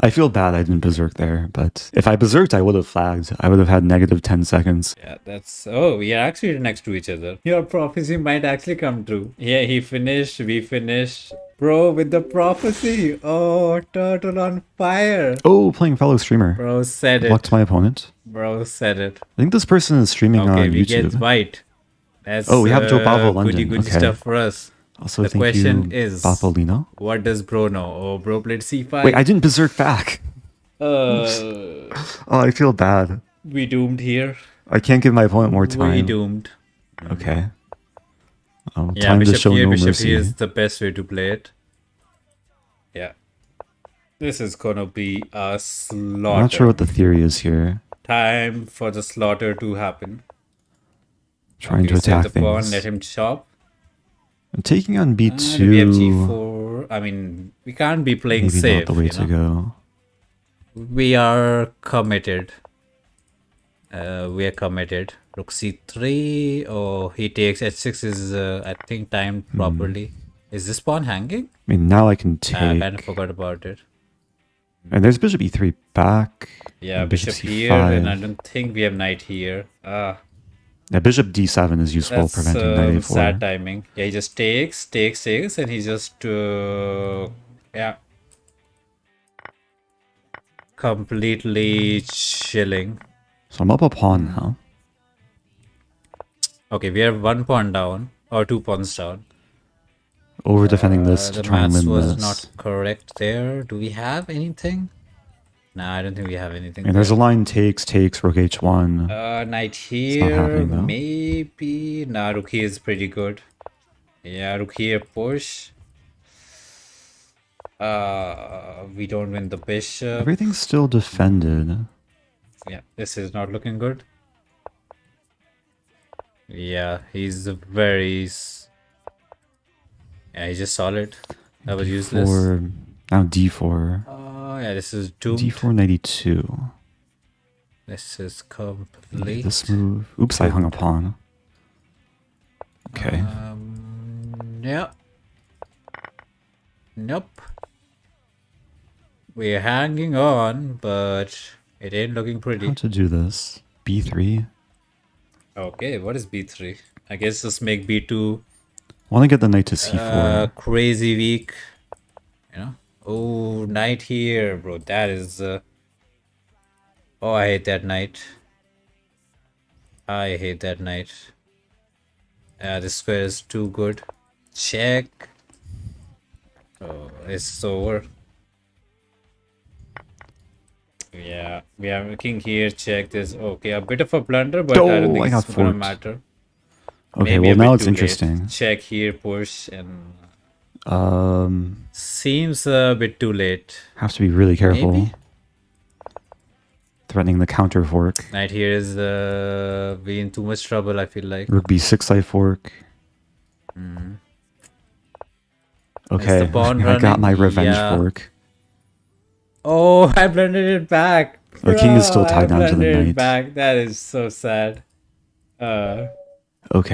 I feel bad I didn't berserk there, but if I berserked, I would have flagged. I would have had negative 10 seconds. Yeah, that's... Oh, we are actually next to each other. Your prophecy might actually come true. Yeah, he finished, we finished. Bro, with the prophecy. Oh, turtle on fire. Oh, playing fellow streamer. Bro said Blocked it. my opponent. Bro said it. I think this person is streaming Okay, on we get YouTube. white. That's Oh, we have Joe Pavo goody London. goody Okay. stuff for us. Also, The thank question you, is, Bapolino. what does bro know? Oh, bro played c5. Wait, I didn't berserk back. Uh, Oh, I feel bad. we doomed here. I can't give my opponent more We time. doomed. Okay. Oh, Yeah, time to bishop show here, no bishop mercy. here is the best way to play it. Yeah. This is gonna be a slaughter. I'm not sure what the theory is here. Time for the slaughter to happen. Trying to save attack the pawn, things. let him chop. I'm taking on B2. We have g4. I mean, we can't be playing Maybe safe. not the way you to know? go. We are committed. We are committed. Rook c3. Oh, he takes h6 is, I think, timed properly. Is this pawn hanging? I mean, now I can I take. kind of forgot about it. And there's bishop e3 back. Yeah, and bishop c5. here, and I don't think we have knight here. Ah, Yeah, bishop d7 is useful, that's preventing knight a4. sad timing. Yeah, he just takes, and he just, yeah. Completely chilling. So I'm up a pawn now. Okay, we are 1 pawn down, or 2 pawns down. Over defending this to The try and maths win was this. not correct there. Do we have anything? No, I don't think we have anything. And there's a line takes, rook h1. Knight not here, happening, though. maybe. Nah, rook here is pretty good. Yeah, rook here push. We don't win the bishop. Everything's still defended. Yeah, this is not looking good. Yeah, he's very... Yeah, he's just solid. That was useless. Now d4. Oh, yeah, this is doomed. d4 92. This is complete. This move. Oops, I hung a pawn. Okay. Yeah. Nope. We're hanging on, but it ain't looking pretty. How to do this? b3. Okay, what is b3? I guess just make b2 Want to get the knight to c4. crazy weak. You know? Oh, knight here, bro. That is... Oh, I hate that knight. I hate that knight. This square is too good. Check. Oh, it's over. Yeah, we have a king here. Check this. Okay, a bit of a blunder, but I don't think I it's got gonna forked. matter. Okay, Maybe a well now bit it's too late. interesting. Check here, push, and Um, seems a bit too late. have to be really careful. Maybe? Threatening the counter fork. Knight here is be in too much trouble, I feel like. Rook b6 I fork. Okay, the pawn I got my running? revenge Yeah. fork. Oh, I blundered it back. The king is still Bro, tied down to the blundered it knight. back. That is so sad. Okay.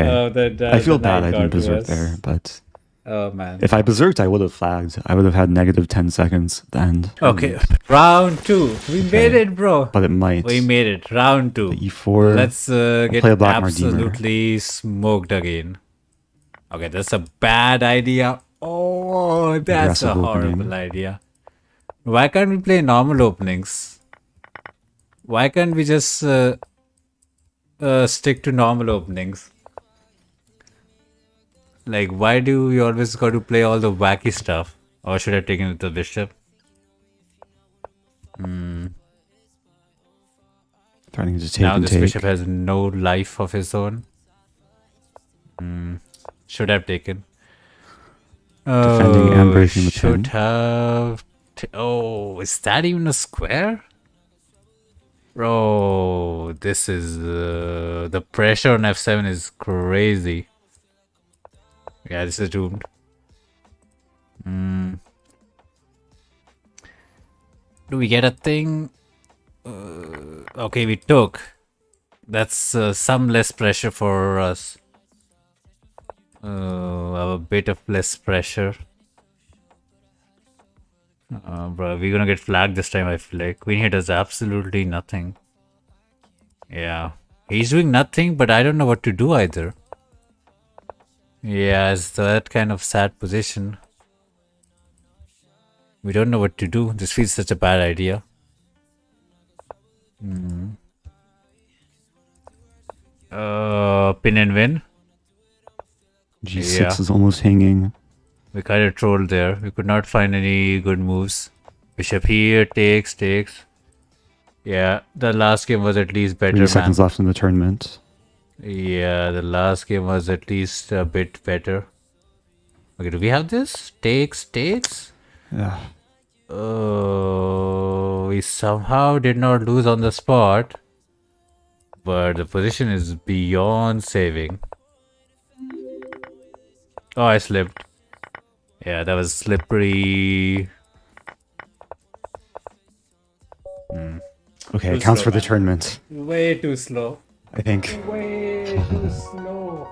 I feel the bad knight I didn't got to berserk us. there, but Oh man. if I berserked, I would have flagged. I would have had negative 10 seconds at the end. Okay, round 2. We made it, bro. But it might. We made it. Round 2. e4. Let's get play a Black Mardener. absolutely smoked again. Okay, that's a bad idea. Oh, that's a Aggressive horrible opening. idea. Why can't we play normal openings? Why can't we just stick to normal openings? Like, why do we always got to play all the wacky stuff? Or should I have taken with the bishop? Threatening to take Now and this take. bishop has no life of his own. Should have taken. Defending and breaking the should pin. have. Oh, is that even a square? Bro, this is the pressure on f7 is crazy. Yeah, this is doomed. Do we get a thing? Okay, we took. That's some less pressure for us. A bit of less pressure. Bro, we're gonna get flagged this time, I feel like. Queen here does absolutely nothing. Yeah. He's doing nothing, but I don't know what to do either. Yeah, it's that kind of sad position. We don't know what to do. This feels such a bad idea. Pin and win. G6 Yeah. is almost hanging. We kind of trolled there. We could not find any good moves. Bishop here, takes. Yeah, the last game was at least better, 3 man. seconds left in the tournament. Yeah, the last game was at least a bit better. Okay, do we have this? Takes. Yeah. Oh, we somehow did not lose on the spot. But the position is beyond saving. Oh, I slipped. Yeah, that was slippery. Okay, Too it counts slow, for the man. tournament, Way too slow. I think. Way too slow.